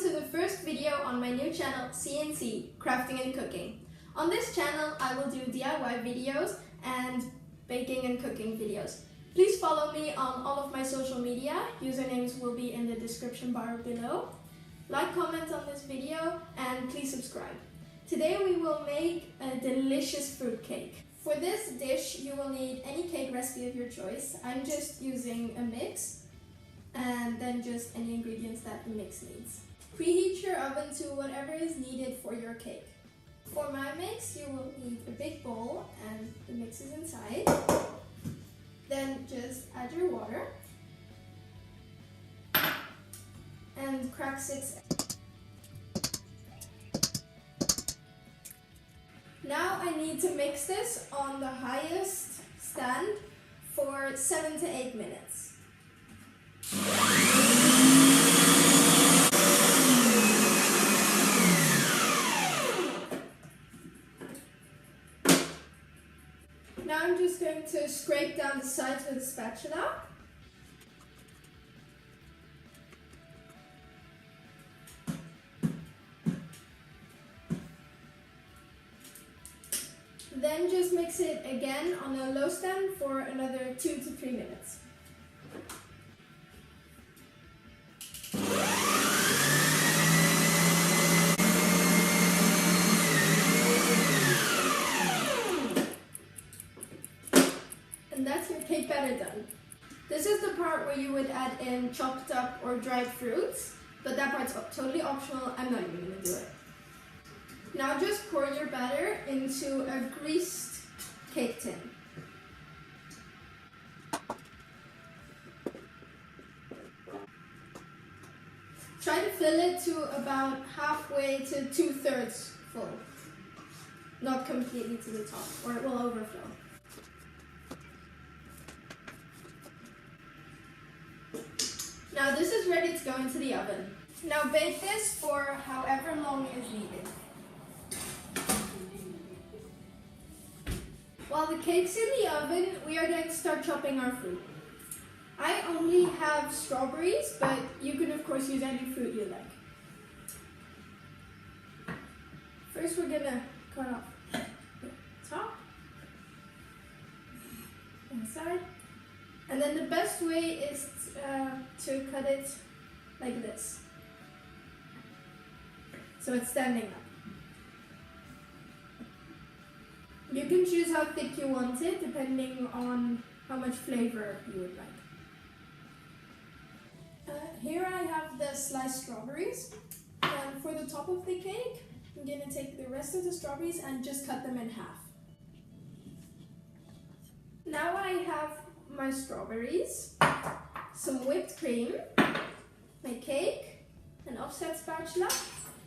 to the first video on my new channel CNC, Crafting and Cooking. On this channel I will do DIY videos and baking and cooking videos. Please follow me on all of my social media, usernames will be in the description bar below. Like, comment on this video and please subscribe. Today we will make a delicious fruit cake. For this dish you will need any cake recipe of your choice. I'm just using a mix and then just any ingredients that the mix needs. Preheat your oven to whatever is needed for your cake. For my mix you will need a big bowl and the mix is inside. Then just add your water and crack 6 eggs. Now I need to mix this on the highest stand for 7 to 8 minutes. Now I'm just going to scrape down the sides with a spatula. Then just mix it again on a low stand for another 2 to 3 minutes. And that's your cake batter done. This is the part where you would add in chopped up or dried fruits, but that part's totally optional. I'm not even going to do it. Now just pour your batter into a greased cake tin. Try to fill it to about halfway to 2/3 full. Not completely to the top, or it will overflow. Now this is ready to go into the oven. Now bake this for however long is needed. While the cake's in the oven, we are going to start chopping our fruit. I only have strawberries, but you can of course use any fruit you like. First we're going to cut off the top, inside, and then the best way is to cut it like this, so it's standing up. You can choose how thick you want it, depending on how much flavor you would like. Here I have the sliced strawberries, and for the top of the cake, I'm going to take the rest of the strawberries and just cut them in half. Now I have my strawberries, some whipped cream, my cake, an offset spatula,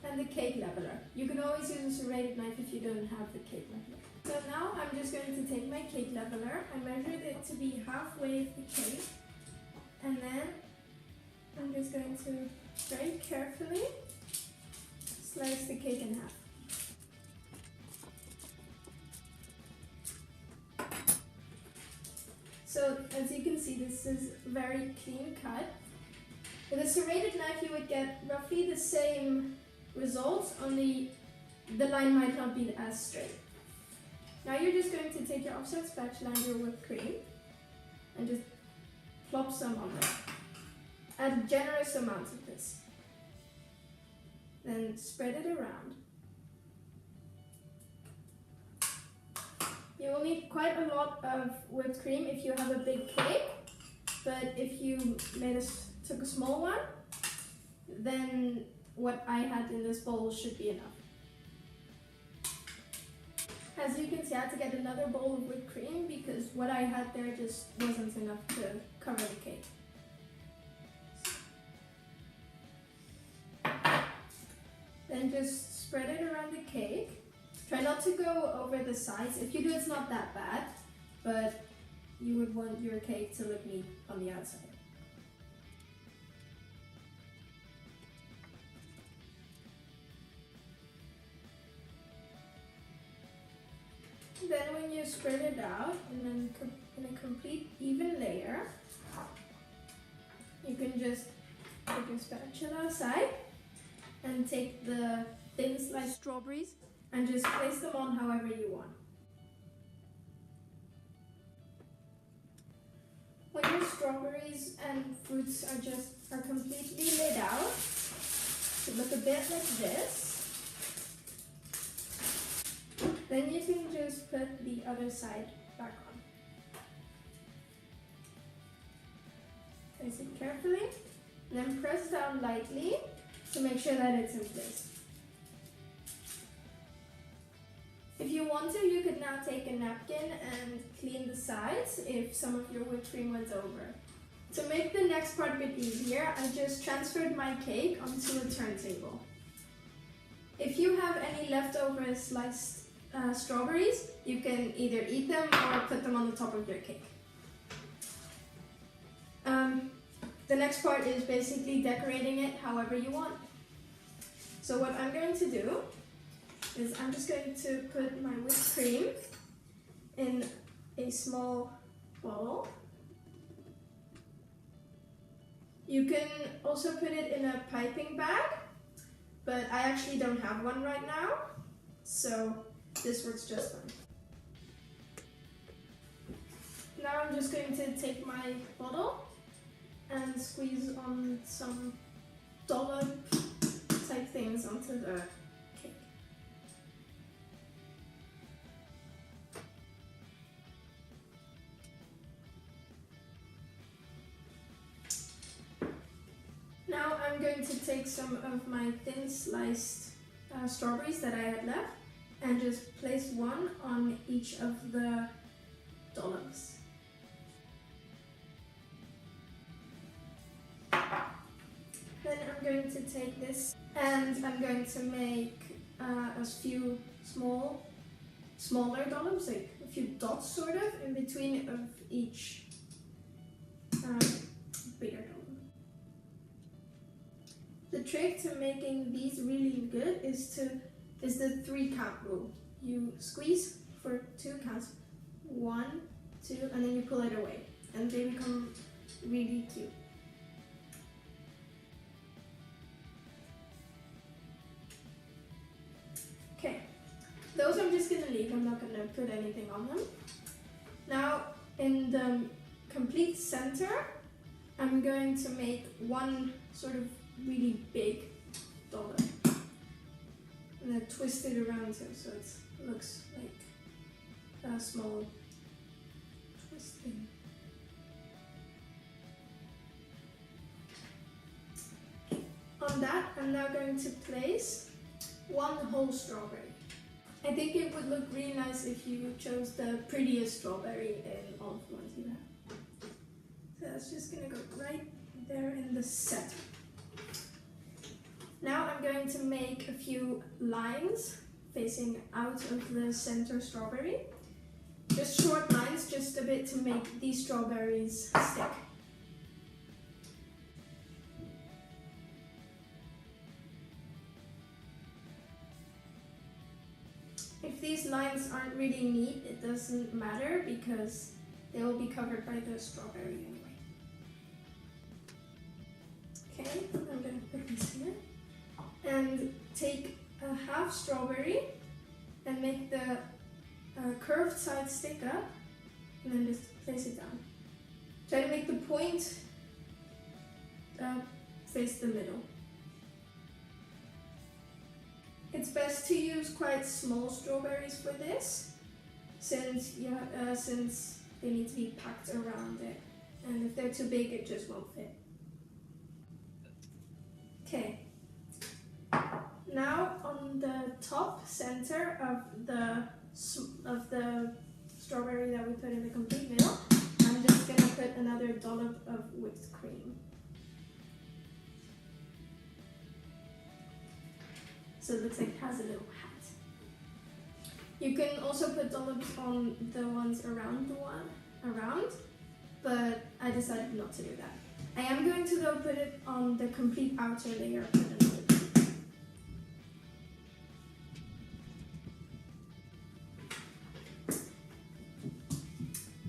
and the cake leveler. You can always use a serrated knife if you don't have the cake leveler. So now I'm just going to take my cake leveler. I measured it to be halfway of the cake, and then I'm just going to very carefully slice the cake in half. So as you can see, this is very clean cut. With a serrated knife you would get roughly the same results, only the line might not be as straight. Now you're just going to take your offset spatula and your whipped cream and just plop some on there. Add generous amounts of this. Then spread it around. You will need quite a lot of whipped cream if you have a big cake, but if you took a small one, then what I had in this bowl should be enough. As you can see, I had to get another bowl of whipped cream because what I had there just wasn't enough to cover the cake. Then just spread it around the cake. Try not to go over the sides. If you do, it's not that bad, but you would want your cake to look neat on the outside. Then when you spread it out in a complete even layer, you can just put your spatula aside and take the thin sliced strawberries and just place them on however you want. When your strawberries and fruits are completely laid out, it should look a bit like this. Then you can just put the other side back on. Place it carefully, and then press down lightly to make sure that it's in place. If you want to, you could now take a napkin and clean the sides if some of your whipped cream went over. To make the next part a bit easier, I just transferred my cake onto a turntable. If you have any leftover sliced strawberries, you can either eat them or put them on the top of your cake. The next part is basically decorating it however you want. So what I'm going to do is I'm just going to put my whipped cream in a small bowl. You can also put it in a piping bag, but I actually don't have one right now, so this works just fine. Now I'm just going to take my bottle and squeeze on some dollop type things onto the cake. Now I'm going to take some of my thin sliced strawberries that I had left and just place one on each of the dollops. Then I'm going to take this and I'm going to make a few smaller dollops, like a few dots sort of, in between of each bigger dollop. The trick to making these really good is the 3 count rule. You squeeze for 2 counts, 1, 2, and then you pull it away, and they become really cute. Okay, those I'm just gonna leave. I'm not gonna put anything on them. Now, in the complete center, I'm going to make one sort of really big dollop. And then twist it around too, so it looks like a small twisting. On that, I'm now going to place 1 whole strawberry. I think it would look really nice if you chose the prettiest strawberry in all of the ones you have. So that's just gonna go right there in the center. Now I'm going to make a few lines facing out of the center strawberry. Just short lines, just a bit to make these strawberries stick. If these lines aren't really neat, it doesn't matter because they will be covered by the strawberry anyway. Okay, I'm going to put this here. And take a half strawberry and make the curved side stick up, and then just place it down. Try to make the point face the middle. It's best to use quite small strawberries for this, since they need to be packed around it, and if they're too big it just won't fit. Okay. Now on the top center of the strawberry that we put in the complete middle, I'm just going to put another dollop of whipped cream. So it looks like it has a little hat. You can also put dollops on the ones around but I decided not to do that. I am going to though put it on the complete outer layer of the dollop.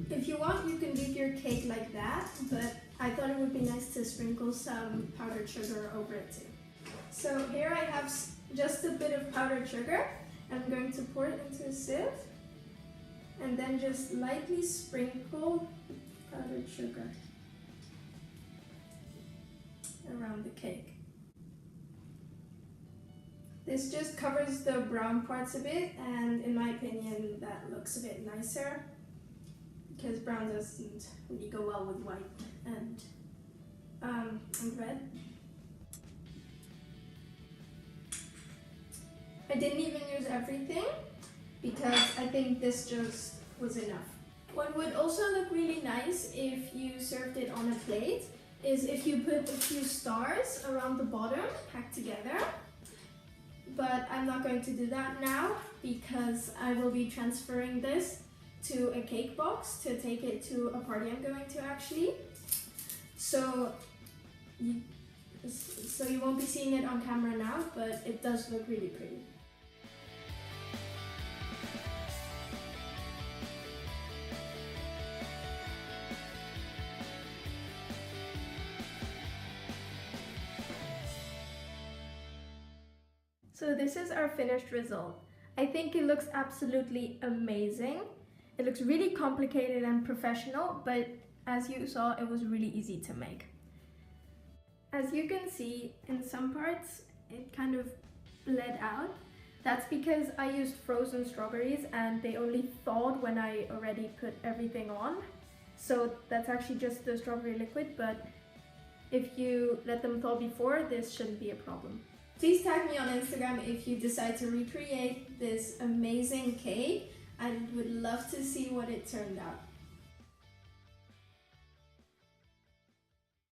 If you want, you can leave your cake like that, but I thought it would be nice to sprinkle some powdered sugar over it too. So here I have just a bit of powdered sugar. I'm going to pour it into a sieve and then just lightly sprinkle powdered sugar around the cake. This just covers the brown parts a bit, and in my opinion that looks a bit nicer because brown doesn't really go well with white and red. I didn't even use everything because I think this just was enough. What would also look really nice if you served it on a plate is if you put a few stars around the bottom packed together. But I'm not going to do that now because I will be transferring this to a cake box to take it to a party I'm going to actually. So you won't be seeing it on camera now, but it does look really pretty. So this is our finished result. I think it looks absolutely amazing. It looks really complicated and professional, but as you saw, it was really easy to make. As you can see, in some parts, it kind of bled out. That's because I used frozen strawberries and they only thawed when I already put everything on. So that's actually just the strawberry liquid, but if you let them thaw before, this shouldn't be a problem. Please tag me on Instagram if you decide to recreate this amazing cake. I would love to see what it turned out.